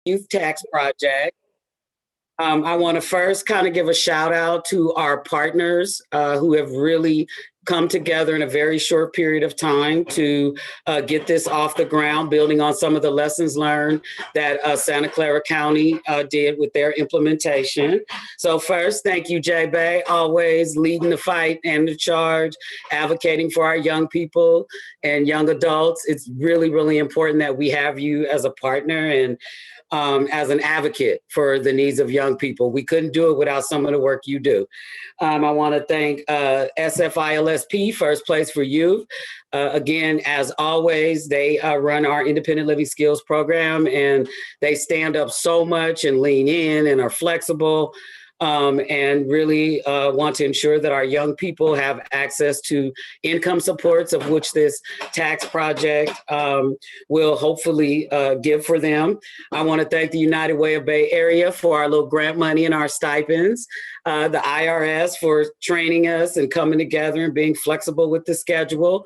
Youth Tax Project. I want to first kind of give a shout out to our partners who have really come together in a very short period of time to get this off the ground, building on some of the lessons learned that Santa Clara County did with their implementation. So first, thank you, J-Bay, always leading the fight and the charge, advocating for our young people and young adults. It's really, really important that we have you as a partner and as an advocate for the needs of young people. We couldn't do it without some of the work you do. I want to thank SF ILSP, First Place for Youth. Again, as always, they run our independent living skills program, and they stand up so much and lean in and are flexible. And really want to ensure that our young people have access to income supports, of which this tax project will hopefully give for them. I want to thank the United Way of Bay Area for our little grant money and our stipends, the IRS for training us and coming together and being flexible with the schedule.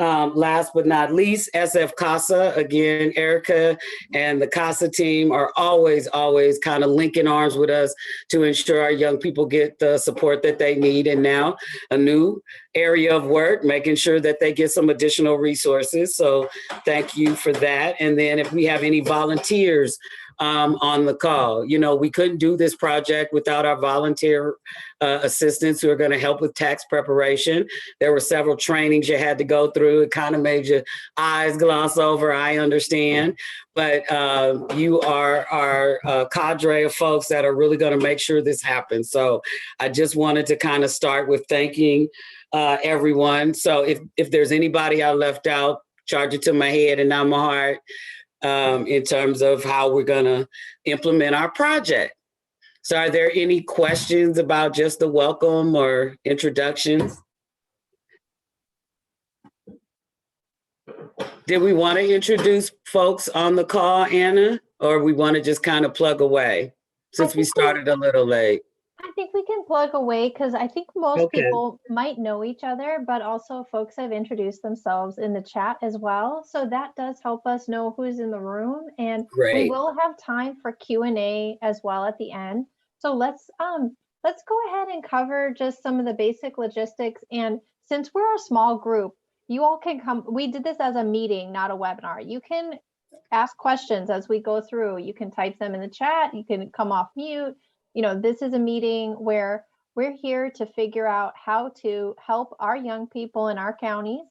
Last but not least, SF CASA. Again, Erica and the CASA team are always kind of linking arms with us to ensure our young people get the support that they need. And now a new area of work, making sure that they get some additional resources. So thank you for that. And then if we have any volunteers on the call. You know, we couldn't do this project without our volunteer assistants who are going to help with tax preparation. There were several trainings you had to go through. It kind of made your eyes gloss over, I understand. But you are our cadre of folks that are really going to make sure this happens. So I just wanted to kind of start with thanking everyone. So if there's anybody I left out, charge it to my head and not my heart. In terms of how we're going to implement our project. So are there any questions about just the welcome or introductions? Did we want to introduce folks on the call, Anna, or we want to just kind of plug away since we started a little late? I think we can plug away because I think most people might know each other, but also folks have introduced themselves in the chat as well. So that does help us know who's in the room, and we will have time for Q&A as well at the end. So let's go ahead and cover just some of the basic logistics. And since we're a small group, you all can come. We did this as a meeting, not a webinar. You can ask questions as we go through. You can type them in the chat. You can come off mute. You know, this is a meeting where we're here to figure out how to help our young people in our counties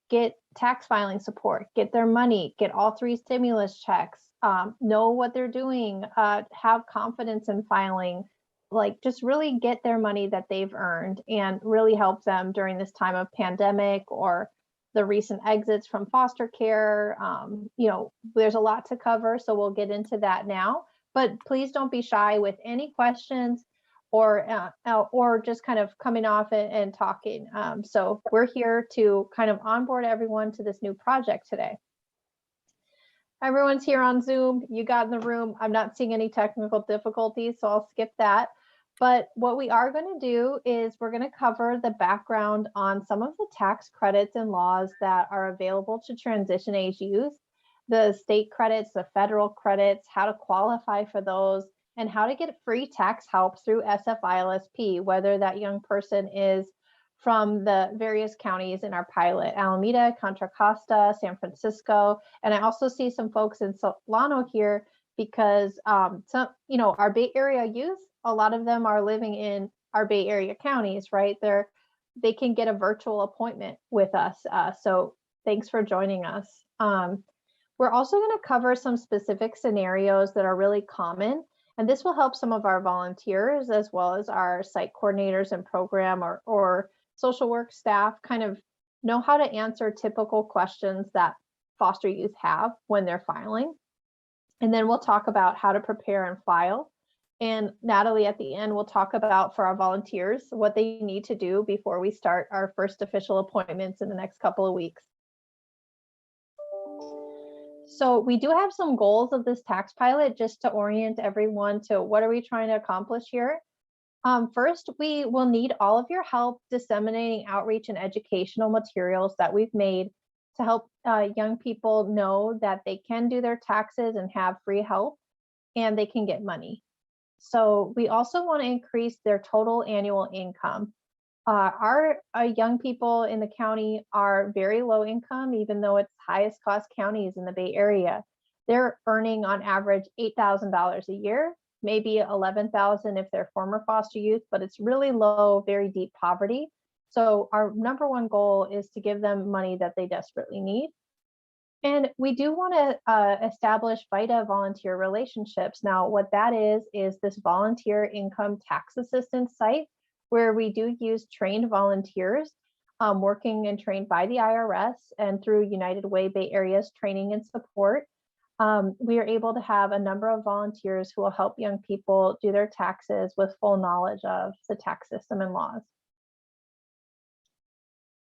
get tax filing support, get their money, get all 3 stimulus checks, know what they're doing, have confidence in filing, like just really get their money that they've earned and really help them during this time of pandemic or the recent exits from foster care. You know, there's a lot to cover, so we'll get into that now. But please don't be shy with any questions or just kind of coming off and talking. So we're here to kind of onboard everyone to this new project today. Everyone's here on Zoom. You got in the room. I'm not seeing any technical difficulties, so I'll skip that. But what we are going to do is we're going to cover the background on some of the tax credits and laws that are available to transition age youth. The state credits, the federal credits, how to qualify for those, and how to get free tax help through SF ILSP, whether that young person is from the various counties in our pilot, Alameda, Contra Costa, San Francisco. And I also see some folks in Solano here because some, you know, our Bay Area youth, a lot of them are living in our Bay Area counties, right? They can get a virtual appointment with us. So thanks for joining us. We're also going to cover some specific scenarios that are really common, and this will help some of our volunteers as well as our site coordinators and program or social work staff kind of know how to answer typical questions that foster youth have when they're filing. And then we'll talk about how to prepare and file. And Natalie, at the end, will talk about for our volunteers what they need to do before we start our first official appointments in the next couple of weeks. So we do have some goals of this tax pilot just to orient everyone to what are we trying to accomplish here. First, we will need all of your help disseminating outreach and educational materials that we've made to help young people know that they can do their taxes and have free help. and they can get money. So we also want to increase their total annual income. Our young people in the county are very low income, even though it's highest cost counties in the Bay Area. They're earning on average $8,000 a year, maybe $11,000 if they're former foster youth, but it's really low, very deep poverty. So our number one goal is to give them money that they desperately need. And we do want to establish VITA volunteer relationships. Now, what that is this volunteer income tax assistance site where we do use trained volunteers working and trained by the IRS and through United Way Bay Area's training and support. We are able to have a number of volunteers who will help young people do their taxes with full knowledge of the tax system and laws.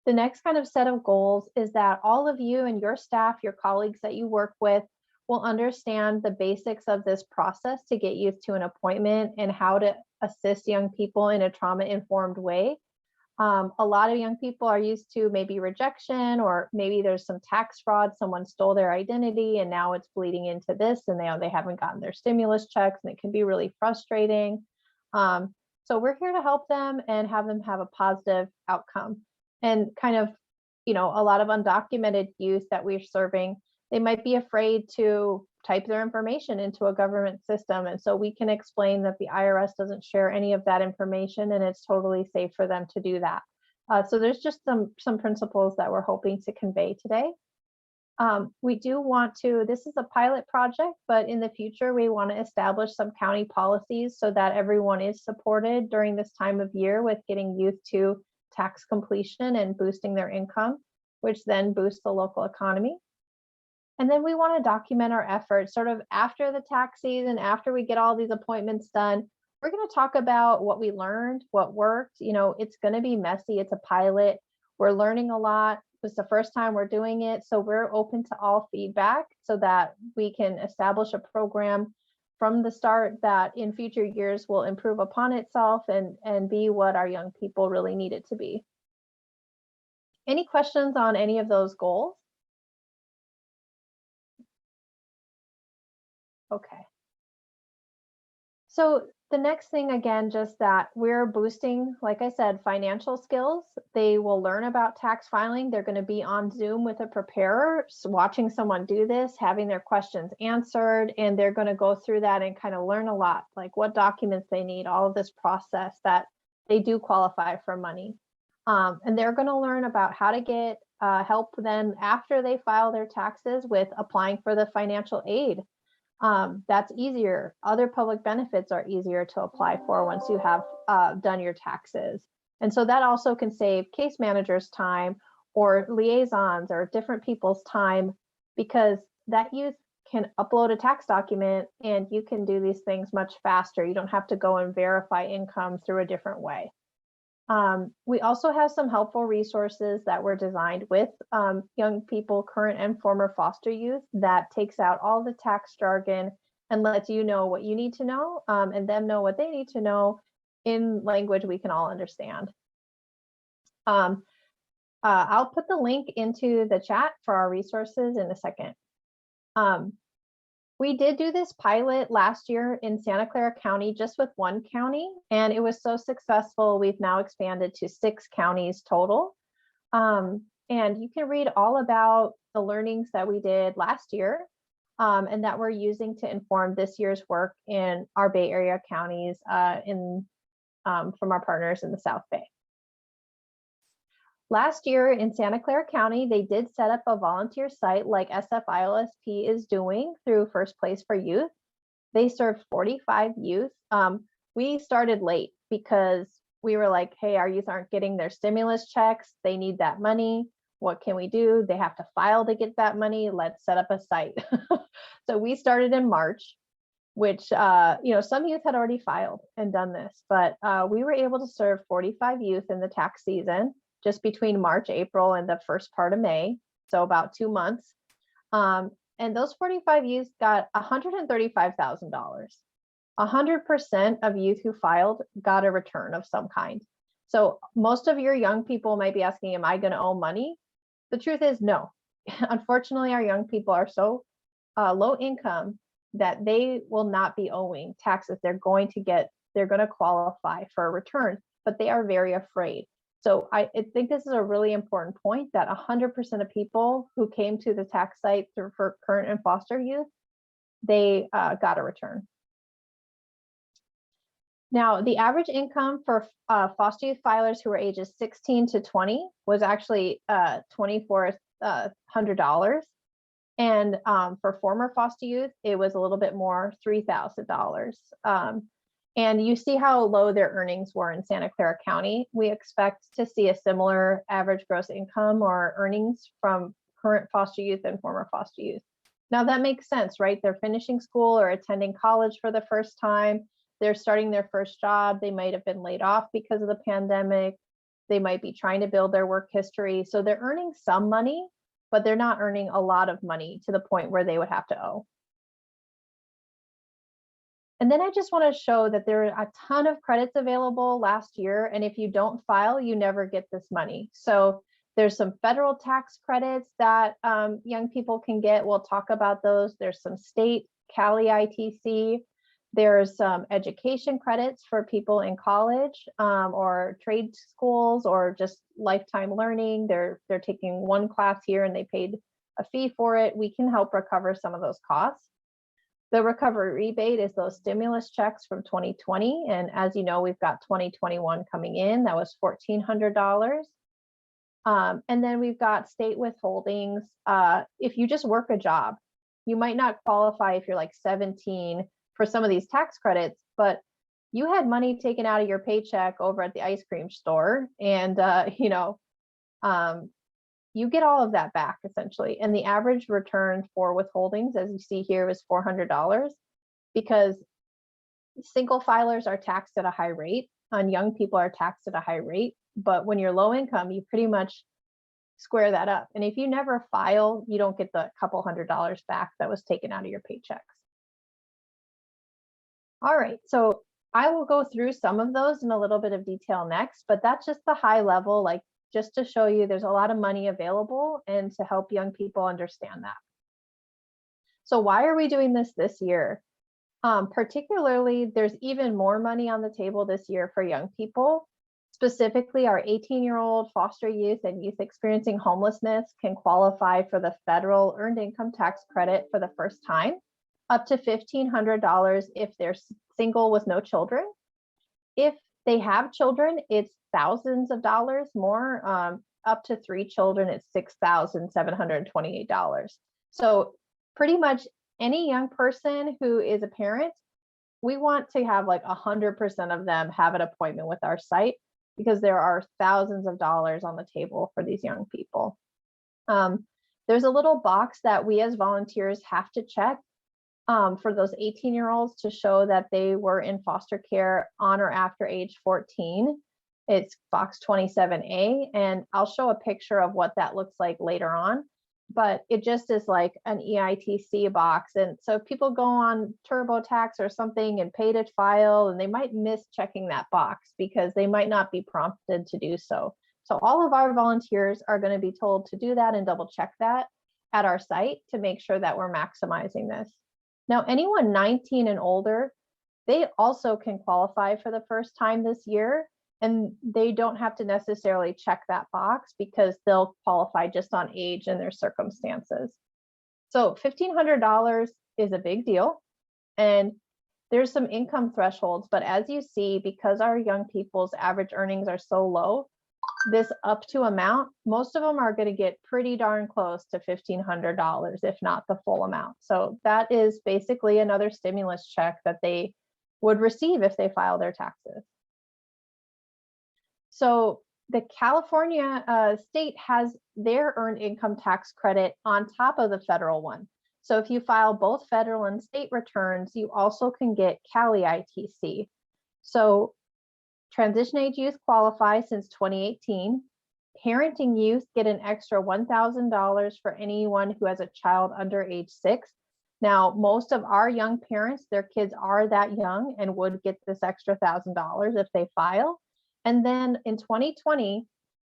The next kind of set of goals is that all of you and your staff, your colleagues that you work with, will understand the basics of this process to get you to an appointment and how to assist young people in a trauma-informed way. A lot of young people are used to maybe rejection, or maybe there's some tax fraud, someone stole their identity and now it's bleeding into this and they haven't gotten their stimulus checks, and it can be really frustrating. So we're here to help them and have them have a positive outcome. And kind of, a lot of undocumented youth that we're serving, they might be afraid to type their information into a government system. And so we can explain that the IRS doesn't share any of that information and it's totally safe for them to do that. So there's just some principles that we're hoping to convey today. We do want to, this is a pilot project, but in the future, we want to establish some county policies so that everyone is supported during this time of year with getting youth to tax completion and boosting their income, which then boosts the local economy. And then we want to document our efforts sort of after the tax season, after we get all these appointments done. We're going to talk about what we learned, what worked. It's going to be messy. It's a pilot. We're learning a lot. It's the first time we're doing it. So we're open to all feedback so that we can establish a program from the start that in future years will improve upon itself and be what our young people really need it to be. Any questions on any of those goals? Okay. So the next thing, again, just that we're boosting, like I said, financial skills. They will learn about tax filing. They're going to be on Zoom with a preparer, watching someone do this, having their questions answered, and they're going to go through that and kind of learn a lot, like what documents they need, all of this process that they do qualify for money. And they're going to learn about how to get help then after they file their taxes with applying for the financial aid. That's easier. Other public benefits are easier to apply for once you have done your taxes. And so that also can save case managers time or liaisons or different people's time, because that youth can upload a tax document and you can do these things much faster. You don't have to go and verify income through a different way. We also have some helpful resources that were designed with young people, current and former foster youth, that takes out all the tax jargon and lets you know what you need to know and them know what they need to know in language we can all understand. I'll put the link into the chat for our resources in a second. We did do this pilot last year in Santa Clara County, just with one county, and it was so successful, we've now expanded to 6 counties total. And you can read all about the learnings that we did last year and that we're using to inform this year's work in our Bay Area counties from our partners in the South Bay. Last year in Santa Clara County, they did set up a volunteer site like SF ILSP is doing through First Place for Youth. They served 45 youth. We started late because we were like, hey, our youth aren't getting their stimulus checks. They need that money. What can we do? They have to file to get that money. Let's set up a site. So we started in March, which, some youth had already filed and done this, but we were able to serve 45 youth in the tax season, just between March, April, and the first part of May, so about 2 months. And those 45 youth got $135,000. 100% of youth who filed got a return of some kind. So most of your young people might be asking, am I going to owe money? The truth is no. Unfortunately, our young people are so low income that they will not be owing taxes. They're going to qualify for a return, but they are very afraid. So I think this is a really important point, that 100% of people who came to the tax site for current and foster youth, they got a return. Now, the average income for foster youth filers who were ages 16 to 20 was actually $2,400. And for former foster youth, it was a little bit more, $3,000. And you see how low their earnings were in Santa Clara County. We expect to see a similar average gross income or earnings from current foster youth and former foster youth. Now that makes sense, right? They're finishing school or attending college for the first time. They're starting their first job. They might have been laid off because of the pandemic. They might be trying to build their work history. So they're earning some money, but they're not earning a lot of money to the point where they would have to owe. And then I just want to show that there are a ton of credits available last year. And if you don't file, you never get this money. So there's some federal tax credits that young people can get. We'll talk about those. There's some state, Cali ITC. There's some education credits for people in college or trade schools or just lifetime learning. They're taking one class here and they paid a fee for it. We can help recover some of those costs. The recovery rebate is those stimulus checks from 2020. And as you know, we've got 2021 coming in. That was $1,400. And then we've got state withholdings. If you just work a job, you might not qualify if you're like 17 for some of these tax credits, but you had money taken out of your paycheck over at the ice cream store, and you get all of that back essentially. And the average return for withholdings, as you see here, was $400, because single filers are taxed at a high rate and young people are taxed at a high rate. But when you're low income, you pretty much square that up. And if you never file, you don't get the couple $100 back that was taken out of your paychecks. All right, so I will go through some of those in a little bit of detail next, but that's just the high level, like just to show you there's a lot of money available and to help young people understand that. So why are we doing this year? Particularly, there's even more money on the table this year for young people. Specifically, our 18-year-old foster youth and youth experiencing homelessness can qualify for the federal earned income tax credit for the first time, up to $1,500 if they're single with no children. If they have children, it's thousands of dollars more. Up to 3 children, it's $6,728. So pretty much any young person who is a parent, we want to have like 100% of them have an appointment with our site, because there are thousands of dollars on the table for these young people. There's a little box that we as volunteers have to check for those 18-year-olds to show that they were in foster care on or after age 14. It's box 27A, and I'll show a picture of what that looks like later on. But it just is like an EITC box. And so if people go on TurboTax or something and pay to file, and they might miss checking that box because they might not be prompted to do so. So all of our volunteers are going to be told to do that and double check that at our site to make sure that we're maximizing this. Now, anyone 19 and older, they also can qualify for the first time this year. And they don't have to necessarily check that box because they'll qualify just on age and their circumstances. So $1,500 is a big deal. And there's some income thresholds, but as you see, because our young people's average earnings are so low, this up to amount, most of them are going to get pretty darn close to $1,500, if not the full amount. So that is basically another stimulus check that they would receive if they file their taxes. So the California state has their earned income tax credit on top of the federal one. So if you file both federal and state returns, you also can get Cali ITC. So transition age youth qualify since 2018. Parenting youth get an extra $1,000 for anyone who has a child under age 6. Now, most of our young parents, their kids are that young and would get this extra $1,000 if they file. And then in 2020,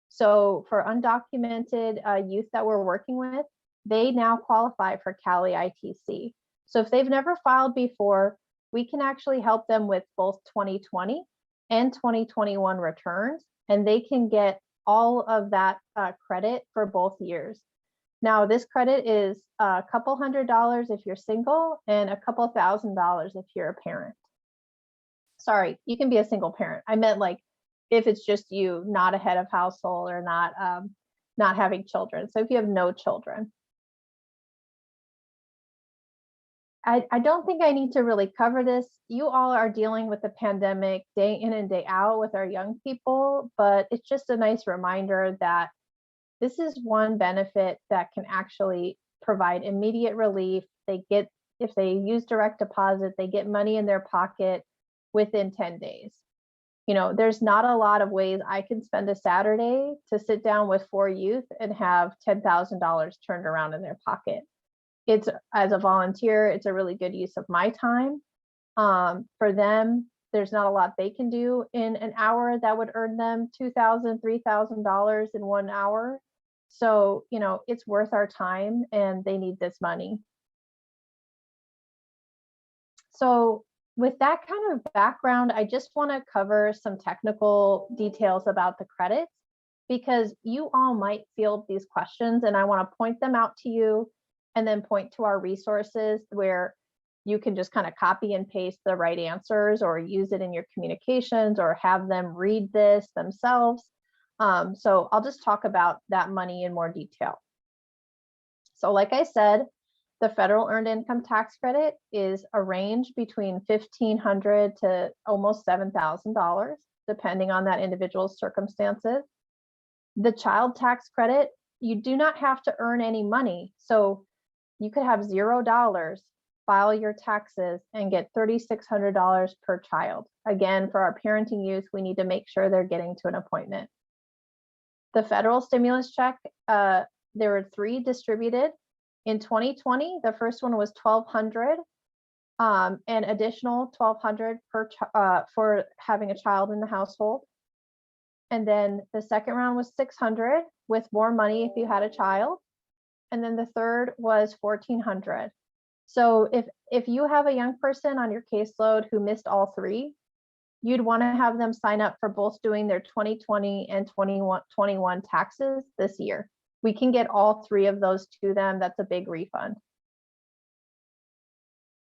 so for undocumented youth that we're working with, they now qualify for Cali ITC. So if they've never filed before, we can actually help them with both 2020 and 2021 returns, and they can get all of that credit for both years. Now, this credit is a couple $100 if you're single and a couple $1,000 if you're a parent. Sorry, you can be a single parent. I meant like if it's just you, not a head of household or not having children. So if you have no children. I don't think I need to really cover this. You all are dealing with the pandemic day in and day out with our young people, but it's just a nice reminder that this is one benefit that can actually provide immediate relief. If they use direct deposit, they get money in their pocket within 10 days. You know, there's not a lot of ways I can spend a Saturday to sit down with 4 youth and have $10,000 turned around in their pocket. It's, as a volunteer, it's a really good use of my time. For them, there's not a lot they can do in an hour that would earn them $2,000, $3,000 in 1 hour. So, you know, it's worth our time and they need this money. So with that kind of background, I just want to cover some technical details about the credits, because you all might field these questions and I want to point them out to you and then point to our resources where you can just kind of copy and paste the right answers or use it in your communications or have them read this themselves. So I'll just talk about that money in more detail. So like I said, the federal earned income tax credit is a range between $1,500 to almost $7,000, depending on that individual's circumstances. The child tax credit, you do not have to earn any money. So you could have $0, file your taxes and get $3,600 per child. Again, for our parenting youth, we need to make sure they're getting to an appointment. The federal stimulus check, there were 3 distributed. In 2020, the first one was $1,200, an additional $1,200 for having a child in the household. And then the second round was $600 with more money if you had a child. And then the third was $1,400. So if you have a young person on your caseload who missed all 3, you'd want to have them sign up for both doing their 2020 and 2021 taxes this year. We can get all 3 of those to them. That's a big refund.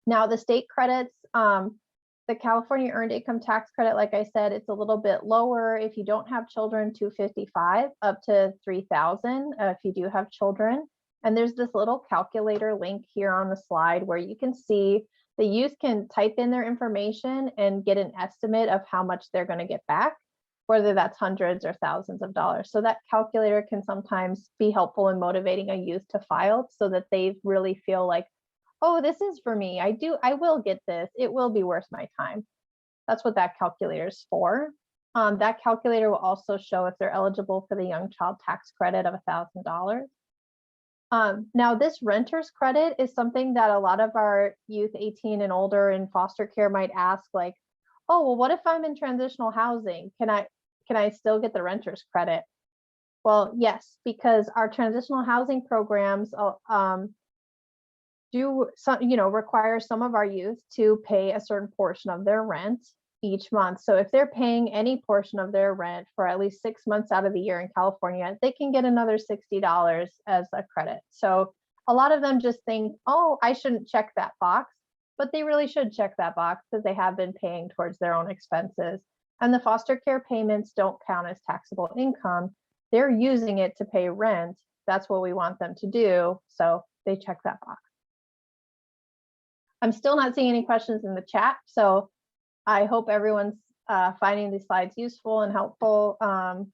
Now the state credits, the California Earned Income Tax Credit, like I said, it's a little bit lower if you don't have children, $255 up to $3,000 if you do have children. And there's this little calculator link here on the slide where you can see the youth can type in their information and get an estimate of how much they're going to get back, whether that's hundreds or thousands of dollars. So that calculator can sometimes be helpful in motivating a youth to file so that they really feel like, oh, this is for me. I will get this. It will be worth my time. That's what that calculator is for. That calculator will also show if they're eligible for the young child tax credit of $1,000. Now this renter's credit is something that a lot of our youth 18 and older in foster care might ask, like, oh, well, what if I'm in transitional housing? Can I still get the renter's credit? Well, yes, because our transitional housing programs do require some of our youth to pay a certain portion of their rent each month. So if they're paying any portion of their rent for at least 6 months out of the year in California, they can get another $60 as a credit. So a lot of them just think, oh, I shouldn't check that box, but they really should check that box because they have been paying towards their own expenses. And the foster care payments don't count as taxable income. They're using it to pay rent. That's what we want them to do. So they check that box. I'm still not seeing any questions in the chat. So I hope everyone's finding these slides useful and helpful. And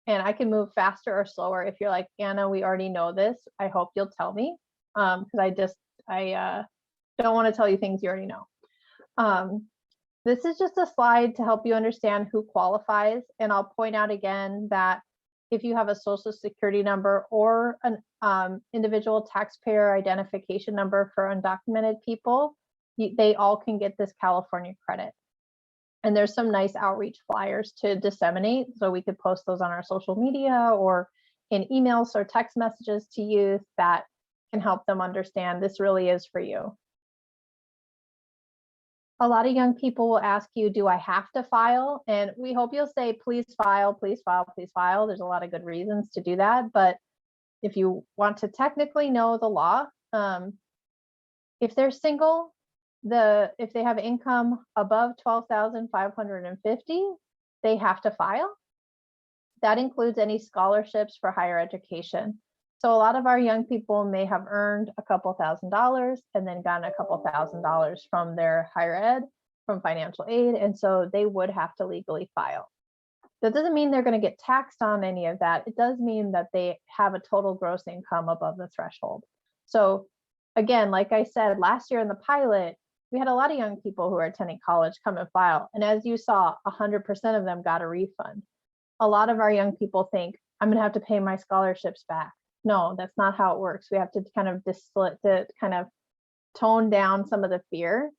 I can move faster or slower. If you're like, Anna, we already know this, I hope you'll tell me, because I don't want to tell you things you already know. This is just a slide to help you understand who qualifies. And I'll point out again that if you have a social security number or an individual taxpayer identification number for undocumented people, they all can get this California credit. And there's some nice outreach flyers to disseminate. So we could post those on our social media or in emails or text messages to youth that can help them understand this really is for you. A lot of young people will ask you, do I have to file? And we hope you'll say, please file, please file, please file. There's a lot of good reasons to do that. But if you want to technically know the law, if they're single, if they have income above 12,550, they have to file. That includes any scholarships for higher education. So a lot of our young people may have earned a couple $1,000s and then gotten a couple $1,000s from their higher ed, from financial aid, and so they would have to legally file. That doesn't mean they're going to get taxed on any of that. It does mean that they have a total gross income above the threshold. So again, like I said, last year in the pilot, we had a lot of young people who are attending college come and file. And as you saw, 100% of them got a refund. A lot of our young people think, I'm going to have to pay my scholarships back. No, that's not how it works. We have to kind of kind of tone down some of the fear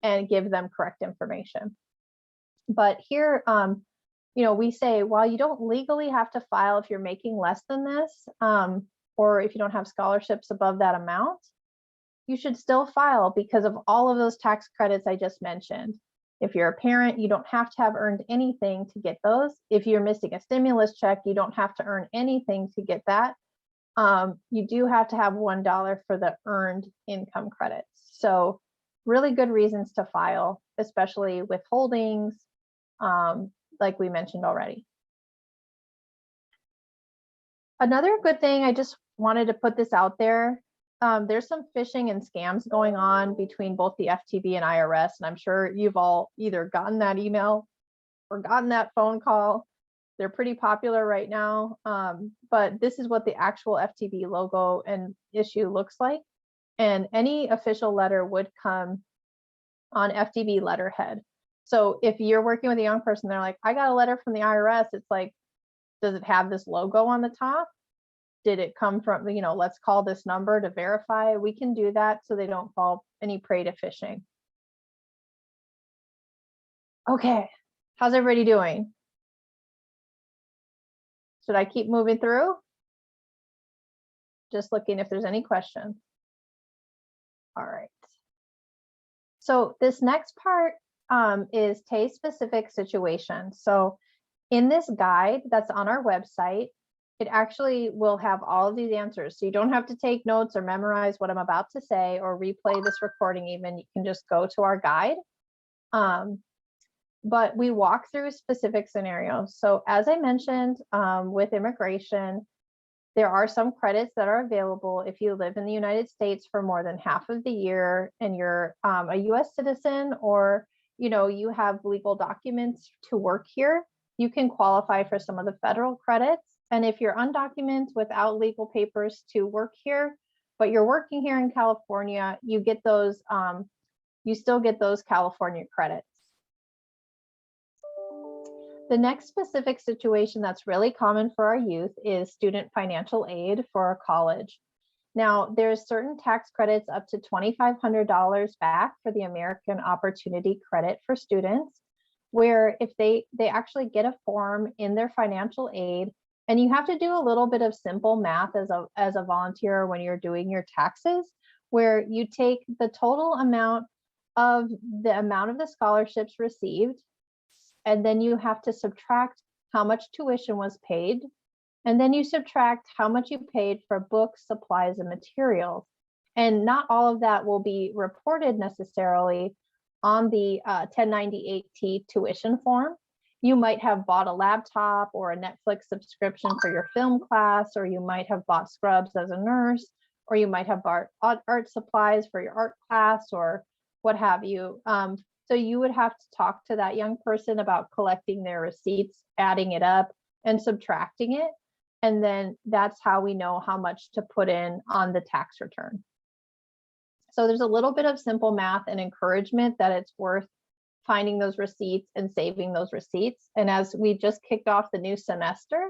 and give them correct information. But here, we say, while you don't legally have to file if you're making less than this, or if you don't have scholarships above that amount, you should still file because of all of those tax credits I just mentioned. If you're a parent, you don't have to have earned anything to get those. If you're missing a stimulus check, you don't have to earn anything to get that. You do have to have $1 for the earned income credits. So really good reasons to file, especially withholdings, like we mentioned already. Another good thing, I just wanted to put this out there. There's some phishing and scams going on between both the FTB and IRS, and I'm sure you've all either gotten that email or gotten that phone call. They're pretty popular right now, but this is what the actual FTB logo and issue looks like. And any official letter would come on FTB letterhead. So if you're working with a young person, they're like, I got a letter from the IRS. It's like, does it have this logo on the top? Did it come from, let's call this number to verify? We can do that so they don't fall any prey to phishing. Okay, how's everybody doing? Should I keep moving through? Just looking if there's any questions. All right. So this next part is TAY specific situations. So in this guide that's on our website, it actually will have all of these answers. So you don't have to take notes or memorize what I'm about to say or replay this recording even. You can just go to our guide. But we walk through specific scenarios. So as I mentioned, with immigration, there are some credits that are available if you live in the United States for more than half of the year and you're a US citizen, or you have legal documents to work here. You can qualify for some of the federal credits. And if you're undocumented without legal papers to work here, but you're working here in California, you get those, you still get those California credits. The next specific situation that's really common for our youth is student financial aid for college. Now, there's certain tax credits up to $2,500 back for the American Opportunity Credit for students, where if they actually get a form in their financial aid, and you have to do a little bit of simple math as a volunteer when you're doing your taxes, where you take the total amount of the scholarships received, and then you have to subtract how much tuition was paid, and then you subtract how much you paid for books, supplies, and materials. And not all of that will be reported necessarily on the 1098-T tuition form. You might have bought a laptop or a Netflix subscription for your film class, or you might have bought scrubs as a nurse, or you might have bought art supplies for your art class, or what have you. So you would have to talk to that young person about collecting their receipts, adding it up, and subtracting it. And then that's how we know how much to put in on the tax return. So there's a little bit of simple math and encouragement that it's worth finding those receipts and saving those receipts. And as we just kicked off the new semester,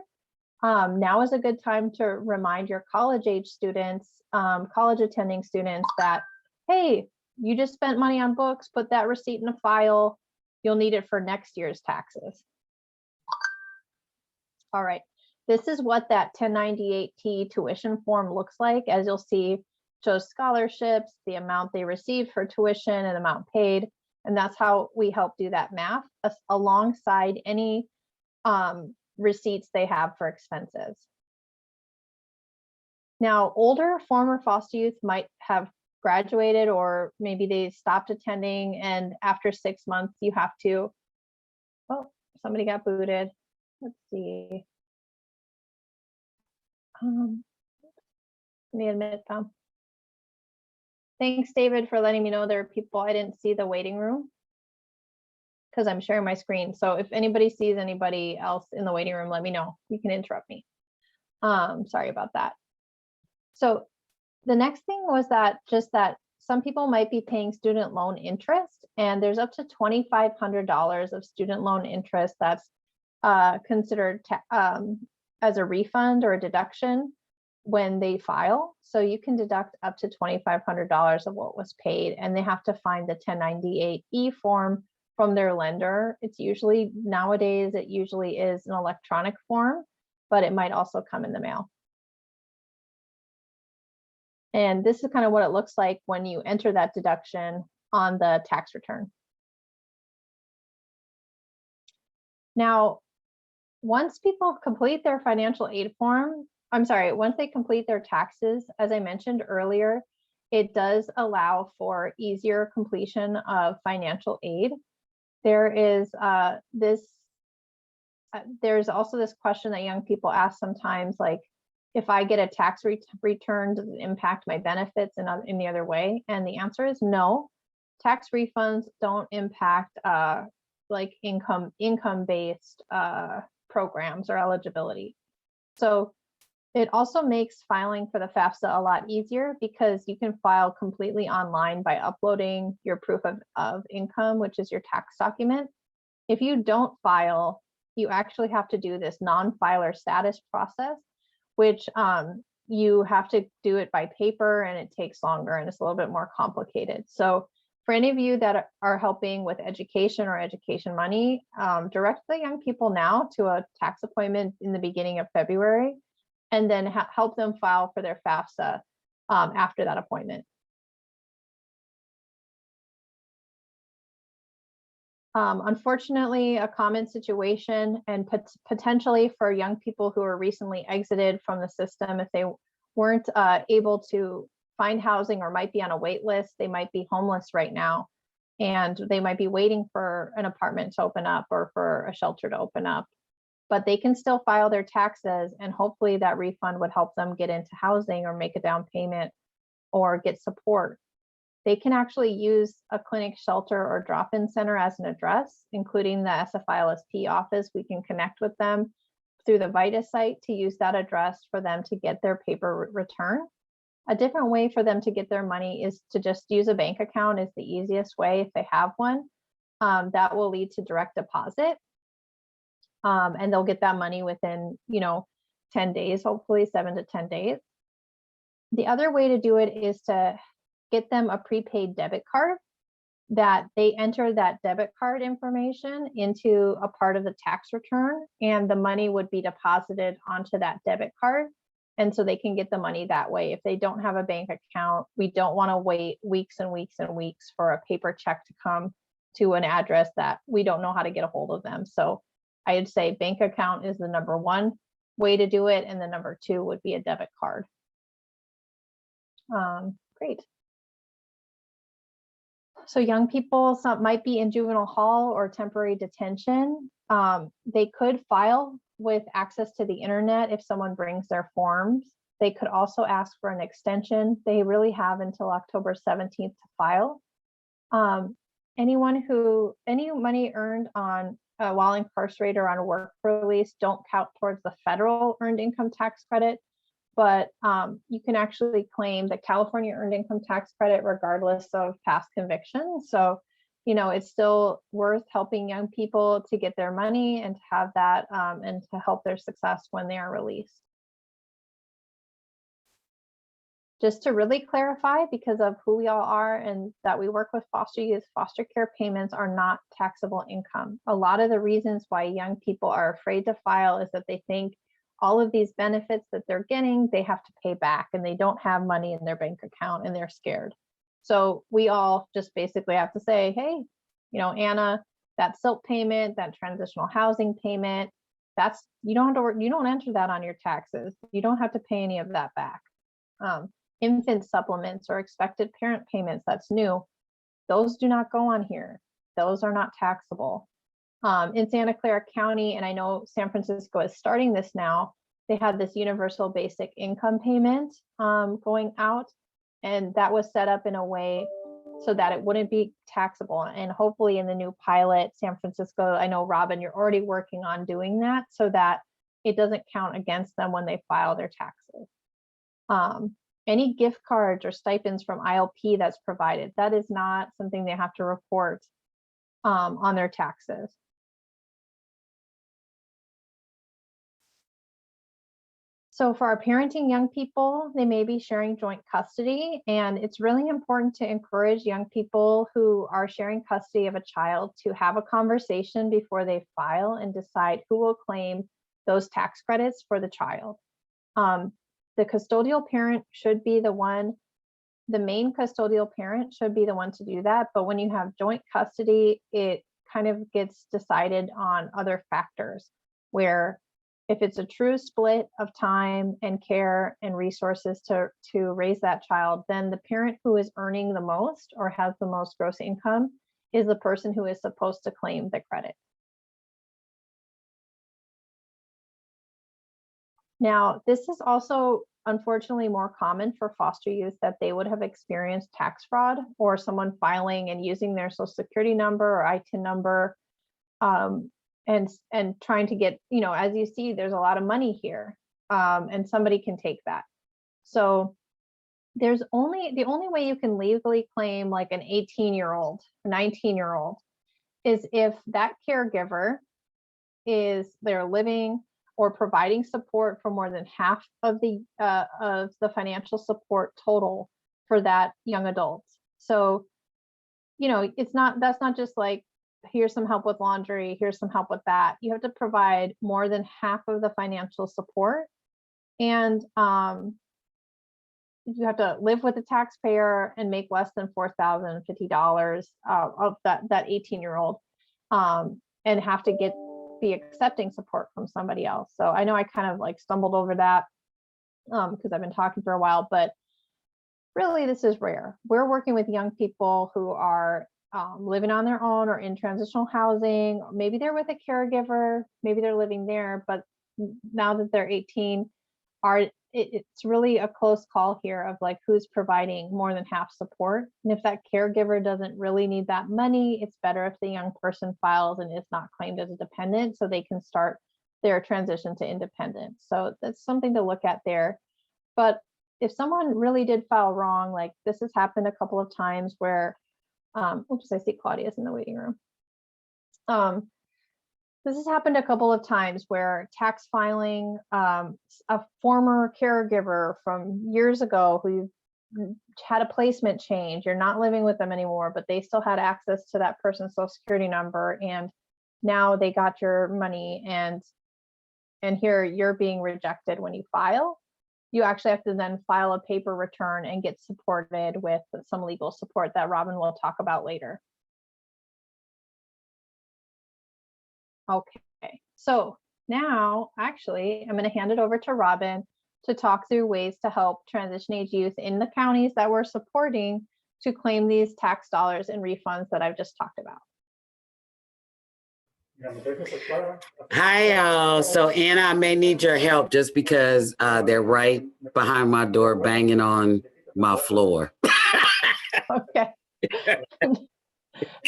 now is a good time to remind your college age students, college attending students that, hey, you just spent money on books, put that receipt in a file. You'll need it for next year's taxes. All right, this is what that 1098-T tuition form looks like. As you'll see, shows scholarships, the amount they received for tuition and amount paid. And that's how we help do that math alongside any receipts they have for expenses. Now, older former foster youth might have graduated, or maybe they stopped attending, and after 6 months you have to, oh, somebody got booted. Let's see. Let me admit them. Thanks, David, for letting me know there are people. I didn't see the waiting room because I'm sharing my screen. So if anybody sees anybody else in the waiting room, let me know. You can interrupt me. Sorry about that. So the next thing was that some people might be paying student loan interest, and there's up to $2,500 of student loan interest that's considered as a refund or a deduction when they file. So you can deduct up to $2,500 of what was paid, and they have to find the 1098-E form from their lender. It's usually, nowadays, it usually is an electronic form, but it might also come in the mail. And this is kind of what it looks like when you enter that deduction on the tax return. Now, once people complete their financial aid form, once they complete their taxes, as I mentioned earlier, it does allow for easier completion of financial aid. There is there's also this question that young people ask sometimes, like, if I get a tax return, does it impact my benefits in any other way? And the answer is no. Tax refunds don't impact like income-based programs or eligibility. So it also makes filing for the FAFSA a lot easier, because you can file completely online by uploading your proof of income, which is your tax document. If you don't file, you actually have to do this non-filer status process, which you have to do it by paper, and it takes longer, and it's a little bit more complicated. So for any of you that are helping with education or education money, direct the young people now to a tax appointment in the beginning of February, and then help them file for their FAFSA after that appointment. Unfortunately, a common situation, and potentially for young people who are recently exited from the system, if they weren't able to find housing or might be on a wait list, they might be homeless right now, and they might be waiting for an apartment to open up or for a shelter to open up. But they can still file their taxes, and hopefully that refund would help them get into housing or make a down payment or get support. They can actually use a clinic, shelter, or drop-in center as an address, including the SF ILSP office. We can connect with them through the VITA site to use that address for them to get their paper return. A different way for them to get their money is to just use a bank account, is the easiest way if they have one. That will lead to direct deposit. And they'll get that money within, 10 days, hopefully 7 to 10 days. The other way to do it is to get them a prepaid debit card, that they enter that debit card information into a part of the tax return, and the money would be deposited onto that debit card. And so they can get the money that way. If they don't have a bank account, we don't want to wait weeks and weeks and weeks for a paper check to come to an address that we don't know how to get a hold of them. So I'd say bank account is the #1 way to do it, and the #2 would be a debit card. Great. So young people, some might be in juvenile hall or temporary detention. They could file with access to the internet if someone brings their forms. They could also ask for an extension. They really have until October 17th to file. Any money earned on while incarcerated or on a work release don't count towards the federal earned income tax credit, but you can actually claim the California earned income tax credit regardless of past convictions. So, it's still worth helping young people to get their money and to have that and to help their success when they are released. Just to really clarify, because of who we all are and that we work with foster youth, foster care payments are not taxable income. A lot of the reasons why young people are afraid to file is that they think all of these benefits that they're getting, they have to pay back, and they don't have money in their bank account, and they're scared. So we all just basically have to say, hey, You know, Anna, that SILP payment, that transitional housing payment, that's, you don't enter that on your taxes. You don't have to pay any of that back. Infant supplements or expected parent payments, that's new. Those do not go on here. Those are not taxable. In Santa Clara County, and I know San Francisco is starting this now, they had this universal basic income payment going out, and that was set up in a way so that it wouldn't be taxable. And hopefully in the new pilot, San Francisco, I know, Robin, you're already working on doing that so that it doesn't count against them when they file their taxes. Any gift cards or stipends from ILP that's provided, that is not something they have to report on their taxes. So for our parenting young people, they may be sharing joint custody, and it's really important to encourage young people who are sharing custody of a child to have a conversation before they file and decide who will claim those tax credits for the child. The custodial parent should be the one, the main custodial parent should be the one to do that. But when you have joint custody, it kind of gets decided on other factors, where if it's a true split of time and care and resources to raise that child, then the parent who is earning the most or has the most gross income is the person who is supposed to claim the credit. Now, this is also unfortunately more common for foster youth, that they would have experienced tax fraud or someone filing and using their social security number or ITIN number and trying to get, you know, as you see, there's a lot of money here and somebody can take that. So there's the only way you can legally claim like an 18-year-old, 19-year-old is if that caregiver they're living or providing support for more than half of the financial support total for that young adult. So, you know, that's not just like, here's some help with laundry, here's some help with that. You have to provide more than half of the financial support. And you have to live with the taxpayer and make less than $4,050 of that 18-year-old and have to be accepting support from somebody else. So I know I kind of like stumbled over that because I've been talking for a while, but really this is rare. We're working with young people who are living on their own or in transitional housing. Maybe they're with a caregiver, maybe they're living there, but now that they're 18, it's really a close call here of like who's providing more than half support. And if that caregiver doesn't really need that money, it's better if the young person files and is not claimed as a dependent so they can start their transition to independence. So that's something to look at there. But if someone really did file wrong, like this has happened a couple of times where, oops, I see Claudia's in the waiting room. This has happened a couple of times where tax filing, a former caregiver from years ago who had a placement change, you're not living with them anymore, but they still had access to that person's social security number, and now they got your money, and here you're being rejected when you file. You actually have to then file a paper return and get supported with some legal support that Robin will talk about later. Okay, so now actually I'm going to hand it over to Robin to talk through ways to help transition age youth in the counties that we're supporting to claim these tax dollars and refunds that I've just talked about. Hi, y'all. So Anna, I may need your help just because they're right behind my door banging on my floor. Okay.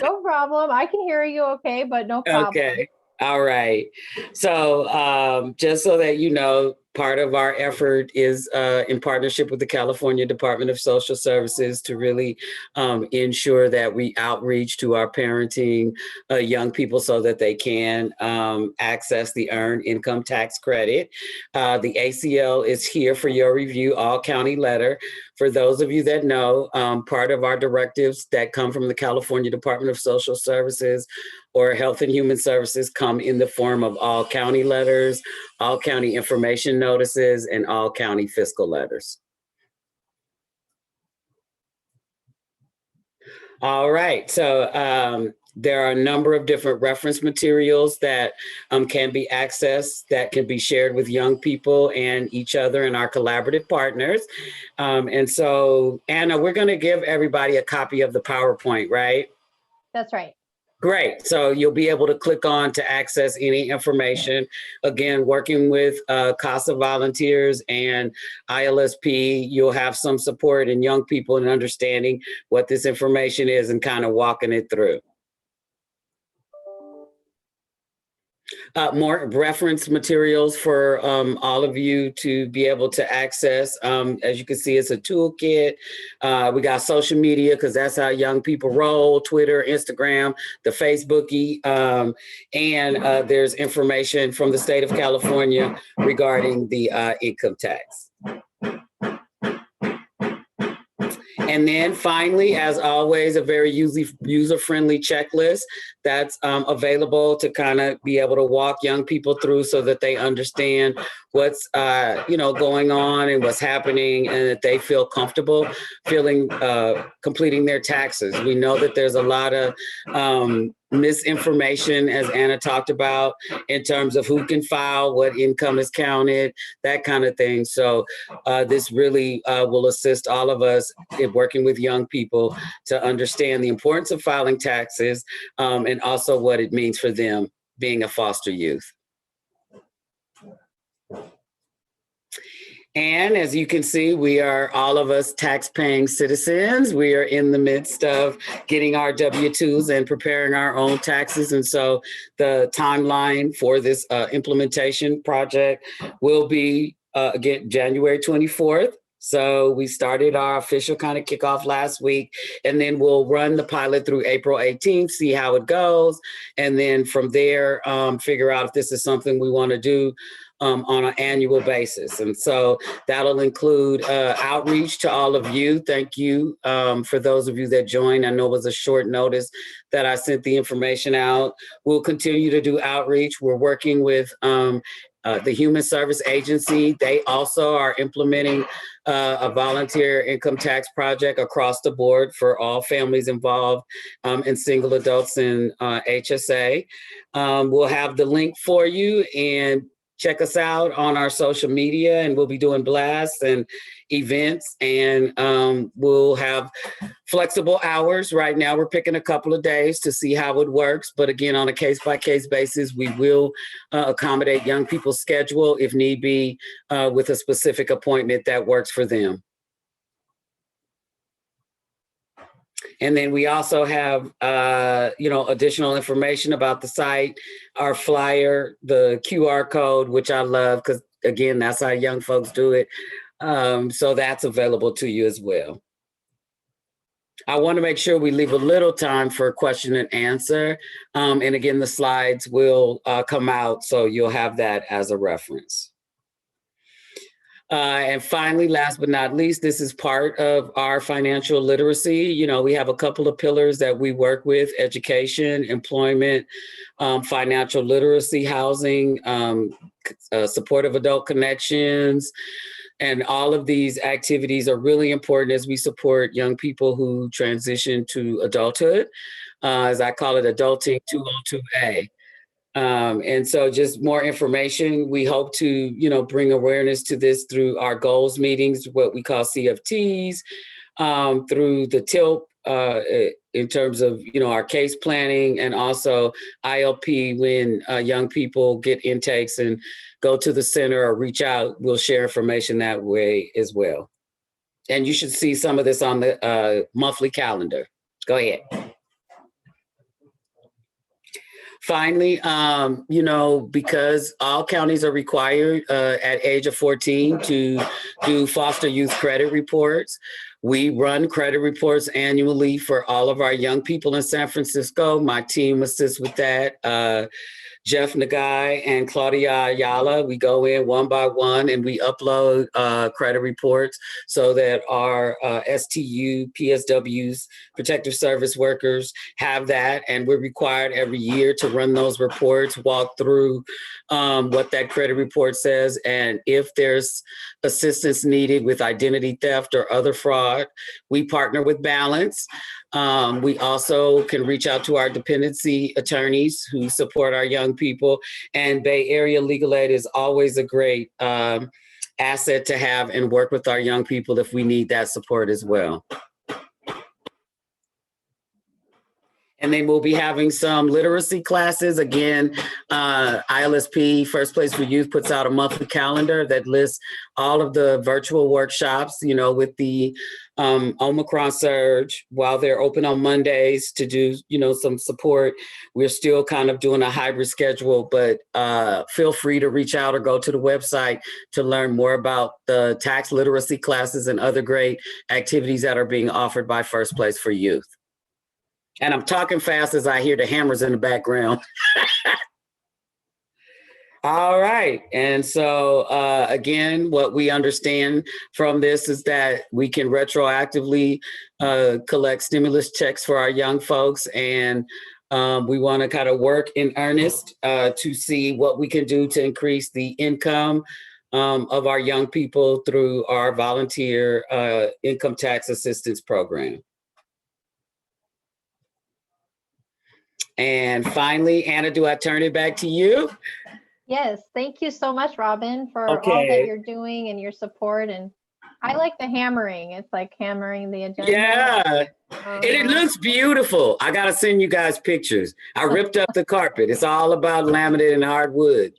No problem. I can hear you okay, but no problem. Okay. All right. So just so that you know, part of our effort is in partnership with the California Department of Social Services to really ensure that we outreach to our parenting young people so that they can access the Earned Income Tax Credit. The ACL is here for your review, all county letter. For those of you that know, part of our directives that come from the California Department of Social Services or Health and Human Services come in the form of all county letters, all county information notices, and all county fiscal letters. All right, so There are a number of different reference materials that can be accessed, that can be shared with young people and each other and our collaborative partners. And so, Anna, we're going to give everybody a copy of the PowerPoint, right? That's right. Great. So you'll be able to click on to access any information. Again, working with CASA volunteers and ILSP, you'll have some support in young people in understanding what this information is and kind of walking it through. More reference materials for all of you to be able to access. As you can see, it's a toolkit. We got social media because that's how young people roll, Twitter, Instagram, the Facebooky, and there's information from the state of California regarding the income tax. And then finally, as always, a very user-friendly checklist that's available to kind of be able to walk young people through so that they understand what's going on and what's happening, and that they feel comfortable completing their taxes. We know that there's a lot of misinformation, as Anna talked about, in terms of who can file, what income is counted, that kind of thing. So this really will assist all of us in working with young people to understand the importance of filing taxes and also what it means for them being a foster youth. And as you can see, we are all of us tax-paying citizens. We are in the midst of getting our W-2s and preparing our own taxes. And so the timeline for this implementation project will be, again, January 24th. So we started our official kind of kickoff last week, and then we'll run the pilot through April 18th, see how it goes. And then from there, figure out if this is something we want to do on an annual basis. And so that'll include outreach to all of you. Thank you for those of you that joined. I know it was a short notice that I sent the information out. We'll continue to do outreach. We're working with the Human Service Agency. They also are implementing a volunteer income tax project across the board for all families involved and single adults in HSA. We'll have the link for you, and check us out on our social media, and we'll be doing blasts and events, and we'll have flexible hours. Right now, we're picking a couple of days to see how it works. But again, on a case-by-case basis, we will accommodate young people's schedule if need be with a specific appointment that works for them. And then we also have, additional information about the site, our flyer, the QR code, which I love because, again, that's how young folks do it. So that's available to you as well. I want to make sure we leave a little time for question and answer. And again, the slides will come out, so you'll have that as a reference. And finally, last but not least, this is part of our financial literacy. You know, we have a couple of pillars that we work with: education, employment, financial literacy, housing, supportive adult connections. And all of these activities are really important as we support young people who transition to adulthood, as I call it, adulting 202A. And so just more information. We hope to, bring awareness to this through our goals meetings, what we call CFTs, through the TILP in terms of, our case planning, and also ILP when young people get intakes and go to the center or reach out. We'll share information that way as well. And you should see some of this on the monthly calendar. Go ahead. Finally, because all counties are required at age of 14 to do foster youth credit reports, we run credit reports annually for all of our young people in San Francisco. My team assists with that. Jeff Nagai and Claudia Ayala, we go in one by one and we upload credit reports so that our STU, PSWs, protective service workers have that. And we're required every year to run those reports, walk through what that credit report says. And if there's assistance needed with identity theft or other fraud, we partner with Balance. We also can reach out to our dependency attorneys who support our young people. And Bay Area Legal Aid is always a great asset to have and work with our young people if we need that support as well. And then we'll be having some literacy classes. Again, ILSP, First Place for Youth, puts out a monthly calendar that lists all of the virtual workshops, you know, with the Omicron surge. While they're open on Mondays to do, you know, some support, we're still kind of doing a hybrid schedule, but feel free to reach out or go to the website to learn more about the tax literacy classes and other great activities that are being offered by First Place for Youth. And I'm talking fast as I hear the hammers in the background. All right. And so, again, what we understand from this is that we can retroactively collect stimulus checks for our young folks. And we want to kind of work in earnest to see what we can do to increase the income of our young people through our volunteer income tax assistance program. And finally, Anna, do I turn it back to you? Yes, thank you so much, Robin, for all that you're doing and your support. And I like the hammering. It's like hammering the agenda. Yeah, and it looks beautiful. I got to send you guys pictures. I ripped up the carpet. It's all about laminate and hardwood.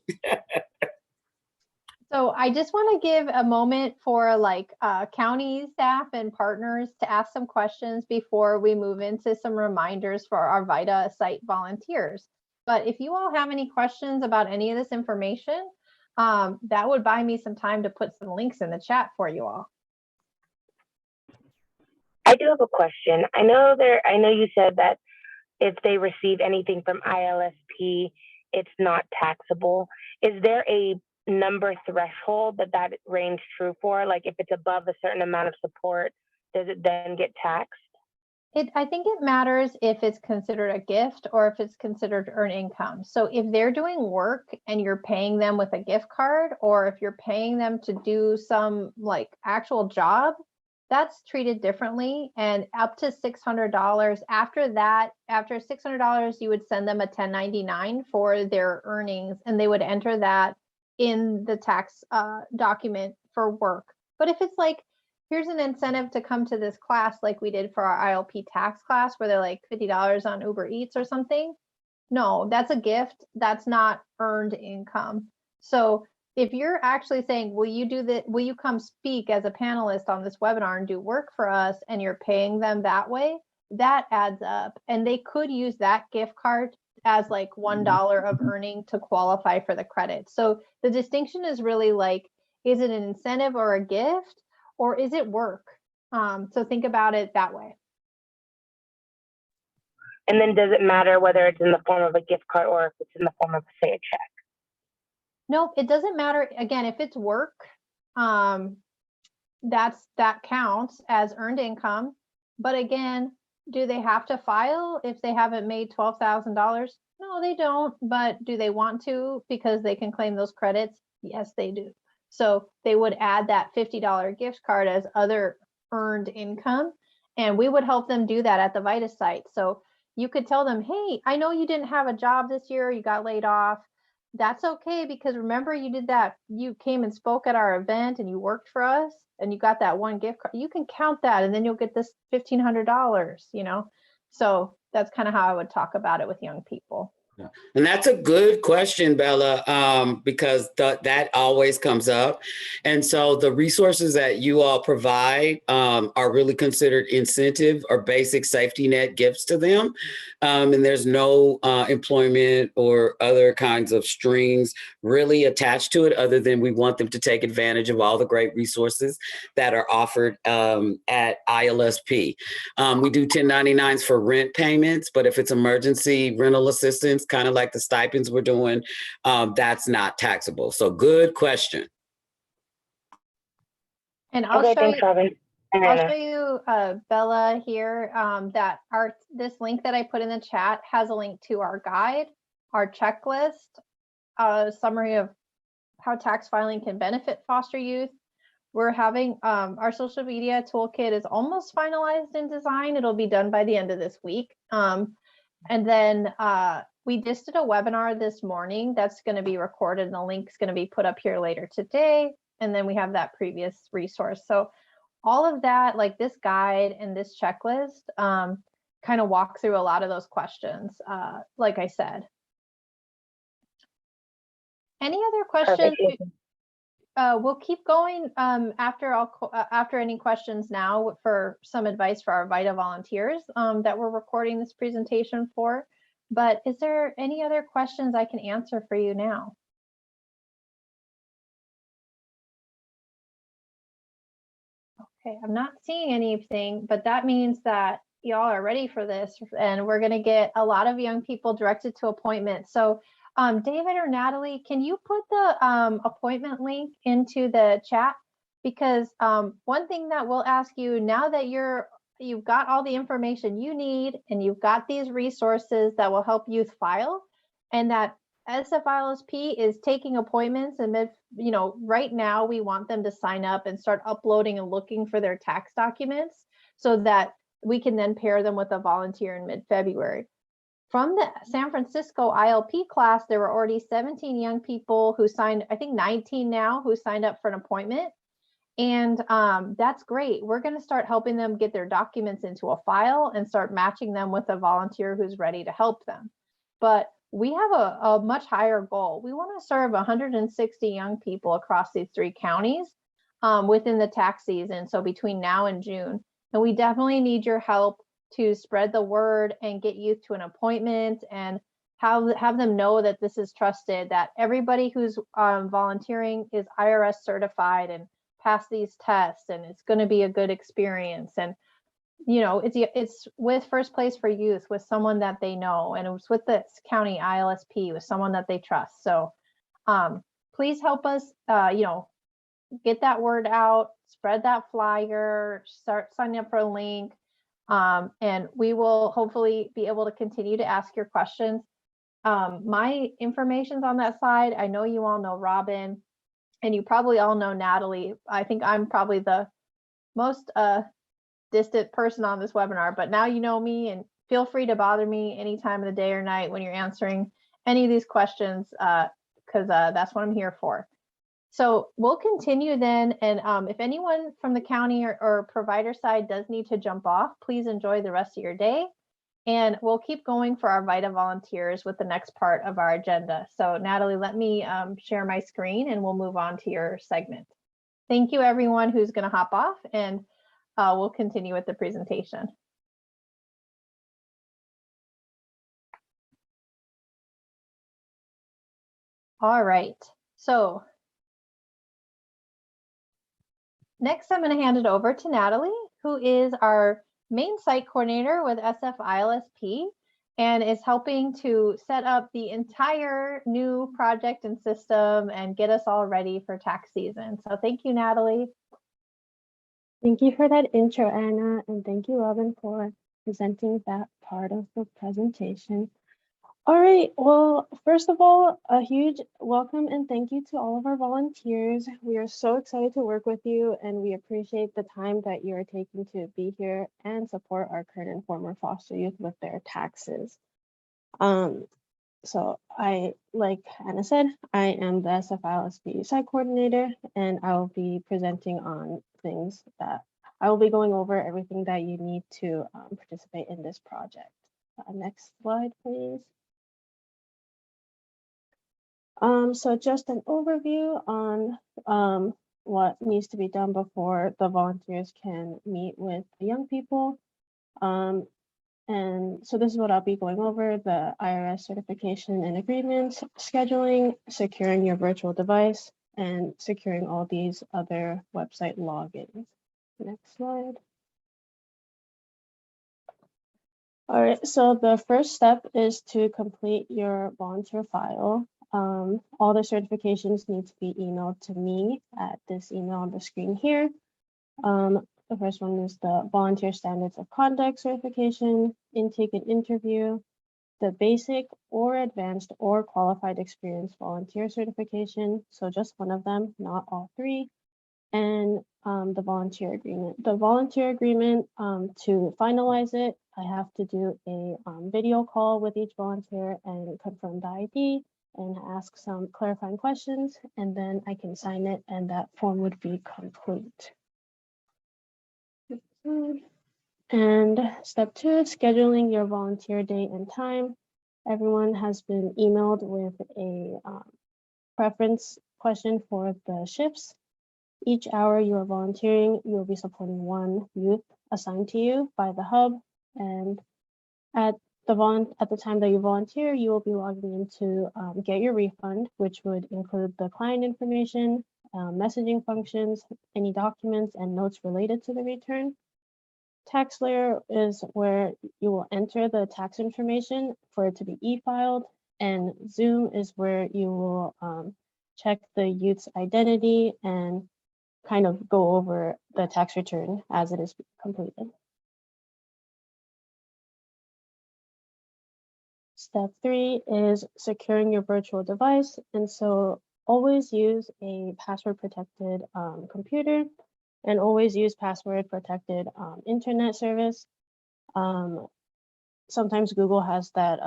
So I just want to give a moment for like county staff and partners to ask some questions before we move into some reminders for our VITA site volunteers. But if you all have any questions about any of this information, that would buy me some time to put some links in the chat for you all. I do have a question. I know you said that if they receive anything from ILSP, it's not taxable. Is there a number threshold that range true for? Like if it's above a certain amount of support, does it then get taxed? I think it matters if it's considered a gift or if it's considered earned income. So if they're doing work and you're paying them with a gift card, or if you're paying them to do some like actual job, that's treated differently. And up to $600. After that, after $600, you would send them a 1099 for their earnings, and they would enter that in the tax document for work. But if it's like, here's an incentive to come to this class like we did for our ILP tax class where they're like $50 on Uber Eats or something, no, that's a gift. That's not earned income. So if you're actually saying, will you come speak as a panelist on this webinar and do work for us, and you're paying them that way, that adds up. And they could use that gift card as like $1 of earning to qualify for the credit. So the distinction is really like, is it an incentive or a gift, or is it work? So think about it that way. And then does it matter whether it's in the form of a gift card or if it's in the form of, say, a check? No, it doesn't matter. Again, if it's work, that counts as earned income. But again, do they have to file if they haven't made $12,000? No, they don't. But do they want to because they can claim those credits? Yes, they do. So they would add that $50 gift card as other earned income. And we would help them do that at the VITA site. So you could tell them, hey, I know you didn't have a job this year, you got laid off. That's okay, because remember you did that, you came and spoke at our event and you worked for us and you got that one gift card. You can count that and then you'll get this $1,500, you know? So that's kind of how I would talk about it with young people. And that's a good question, Bella, because that always comes up. And so the resources that you all provide are really considered incentive or basic safety net gifts to them. And there's no employment or other kinds of strings really attached to it, other than we want them to take advantage of all the great resources that are offered at ILSP. We do 1099s for rent payments, but if it's emergency rental assistance, kind of like the stipends we're doing, that's not taxable. So good question. And I'll show you, Bella here, that this link that I put in the chat has a link to our guide, our checklist, a summary of how tax filing can benefit foster youth, we're having our social media toolkit is almost finalized in design. It'll be done by the end of this week. And then we just did a webinar this morning that's going to be recorded, and the link's going to be put up here later today. And then we have that previous resource. So all of that, like this guide and this checklist, kind of walk through a lot of those questions, like I said. Any other questions? We'll keep going after any questions now for some advice for our VITA volunteers that we're recording this presentation for. But is there any other questions I can answer for you now? Okay, I'm not seeing anything, but that means that y'all are ready for this, and we're going to get a lot of young people directed to appointments. So David or Natalie, can you put the appointment link into the chat? Because one thing that we'll ask you now that you've got all the information you need and you've got these resources that will help youth file, and that SF ILSP is taking appointments, and right now we want them to sign up and start uploading and looking for their tax documents so that we can then pair them with a volunteer in mid-February. From the San Francisco ILP class, there were already 17 young people who signed, I think 19 now, who signed up for an appointment. And that's great. We're going to start helping them get their documents into a file and start matching them with a volunteer who's ready to help them. But we have a much higher goal. We want to serve 160 young people across these 3 counties within the tax season, so between now and June. And we definitely need your help to spread the word and get youth to an appointment and have them know that this is trusted, that everybody who's volunteering is IRS certified and passed these tests, and it's going to be a good experience. And it's with First Place for Youth, with someone that they know, and it was with the county ILSP, with someone that they trust. So please help us get that word out, spread that flyer, start signing up for a link. And we will hopefully be able to continue to ask your questions. My information's on that slide. I know you all know Robin, and you probably all know Natalie. I think I'm probably the most distant person on this webinar, but now you know me, and feel free to bother me any time of the day or night when you're answering any of these questions, because that's what I'm here for. So we'll continue then, and if anyone from the county or provider side does need to jump off, please enjoy the rest of your day. And we'll keep going for our VITA volunteers with the next part of our agenda. So Natalie, let me share my screen and we'll move on to your segment. Thank you everyone who's going to hop off, and we'll continue with the presentation. All right, so next I'm going to hand it over to Natalie, who is our main site coordinator with SF ILSP and is helping to set up the entire new project and system and get us all ready for tax season. So thank you, Natalie. Thank you for that intro, Anna, and thank you, Robin, for presenting that part of the presentation. All right, well, first of all, a huge welcome and thank you to all of our volunteers. We are so excited to work with you, and we appreciate the time that you are taking to be here and support our current and former foster youth with their taxes. So like Anna said, I am the SF ILSP site coordinator, and I will be presenting on things that I will be going over everything that you need to participate in this project. Next slide, please. So just an overview on what needs to be done before the volunteers can meet with the young people. And so this is what I'll be going over: the IRS certification and agreements, scheduling, securing your virtual device, and securing all these other website logins. Next slide. All right, so the first step is to complete your volunteer file. All the certifications need to be emailed to me at this email on the screen here. The first one is the Volunteer Standards of Conduct certification, intake and interview, the basic or advanced or qualified experience volunteer certification. So just one of them, not all 3. and the volunteer agreement. The volunteer agreement, to finalize it, I have to do a video call with each volunteer and confirm the ID and ask some clarifying questions, and then I can sign it and that form would be complete. And step 2 is scheduling your volunteer date and time. Everyone has been emailed with a preference question for the shifts. Each hour you are volunteering, you will be supporting one youth assigned to you by the hub. And at the time that you volunteer, you will be logging in to get your refund, which would include the client information, messaging functions, any documents and notes related to the return. TaxSlayer is where you will enter the tax information for it to be e-filed, and Zoom is where you will check the youth's identity and kind of go over the tax return as it is completed. Step 3 is securing your virtual device, and so always use a password protected computer and always use password protected internet service. Sometimes Google has that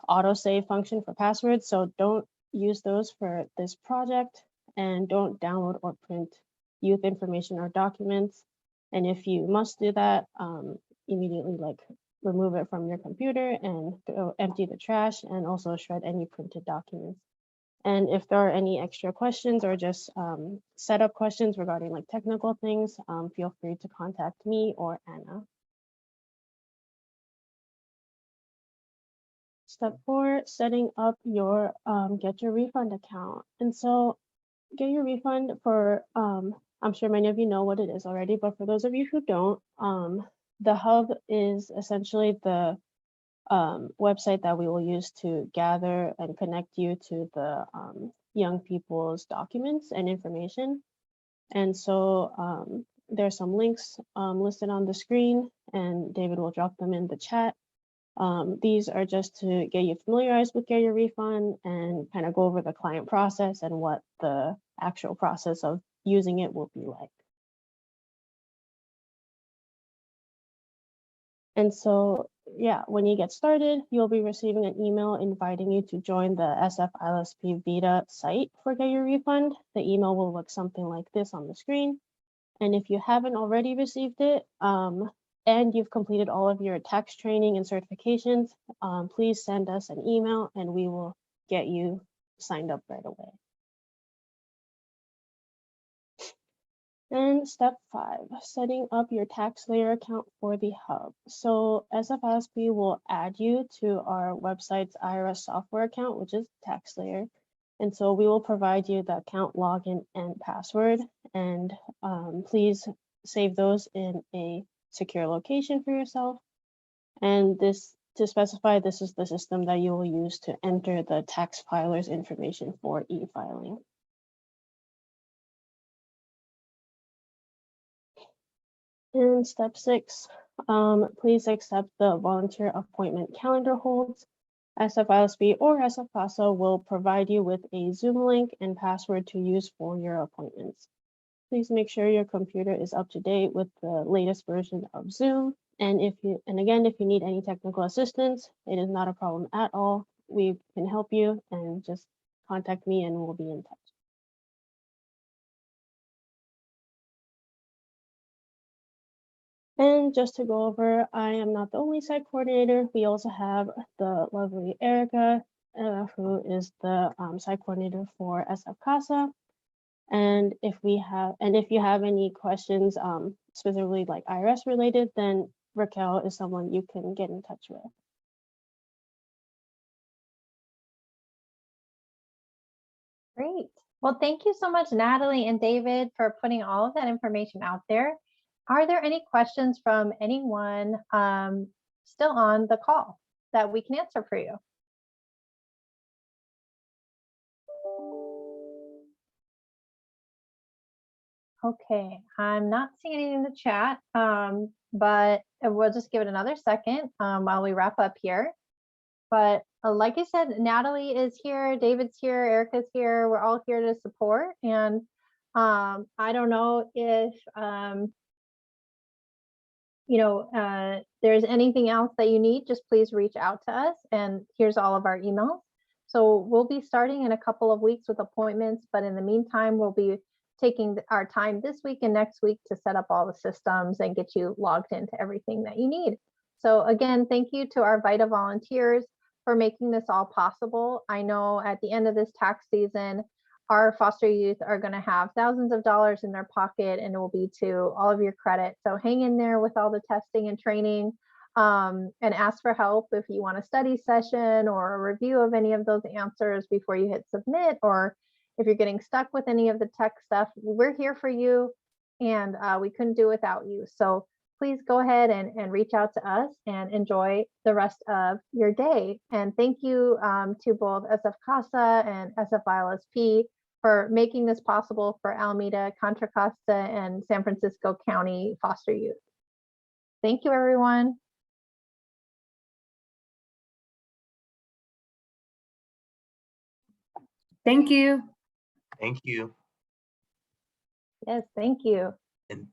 autosave function for passwords, so don't use those for this project, and don't download or print youth information or documents. And if you must do that, immediately remove it from your computer and empty the trash, and also shred any printed documents. And if there are any extra questions or just setup questions regarding technical things, feel free to contact me or Anna. Step 4, setting up your Get Your Refund account. And so Get Your Refund, for I'm sure many of you know what it is already, but for those of you who don't, the hub is essentially the website that we will use to gather and connect you to the young people's documents and information. And so there's some links listed on the screen, and David will drop them in the chat. These are just to get you familiarized with Get Your Refund and kind of go over the client process and what the actual process of using it will be like. And so, yeah, when you get started, you'll be receiving an email inviting you to join the SF ILSP VITA site for Get Your Refund. The email will look something like this on the screen. And if you haven't already received it, and you've completed all of your tax training and certifications, please send us an email and we will get you signed up right away. And step 5, setting up your TaxSlayer account for the hub. So SF ILSP will add you to our website's IRS software account, which is TaxSlayer. And so we will provide you the account login and password, and please save those in a secure location for yourself. And this, to specify, this is the system that you will use to enter the tax filer's information for e-filing. And step 6, please accept the volunteer appointment calendar holds. SF ILSP or SF CASA will provide you with a Zoom link and password to use for your appointments. Please make sure your computer is up to date with the latest version of Zoom. And if you need any technical assistance, it is not a problem at all. We can help you, and just contact me and we'll be in touch. And just to go over, I am not the only site coordinator. We also have the lovely Erica, who is the site coordinator for SF CASA. And if you have any questions, specifically like IRS related, then Raquel is someone you can get in touch with. Great. Well, thank you so much, Natalie and David, for putting all of that information out there. Are there any questions from anyone still on the call that we can answer for you? Okay, I'm not seeing anything in the chat, but we'll just give it another second while we wrap up here. But like I said, Natalie is here, David's here, Erica's here. We're all here to support. And I don't know if, there's anything else that you need, just please reach out to us, and here's all of our emails. So we'll be starting in a couple of weeks with appointments, but in the meantime, we'll be taking our time this week and next week to set up all the systems and get you logged into everything that you need. So again, thank you to our VITA volunteers for making this all possible. I know at the end of this tax season, our foster youth are going to have thousands of dollars in their pocket, and it will be to all of your credit. So hang in there with all the testing and training, and ask for help if you want a study session or a review of any of those answers before you hit submit, or if you're getting stuck with any of the tech stuff. We're here for you, and we couldn't do without you. So please go ahead and reach out to us and enjoy the rest of your day. And thank you to both SF CASA and SF ILSP for making this possible for Alameda, Contra Costa, and San Francisco County foster youth. Thank you, everyone. Thank you. Thank you. Yes, thank you.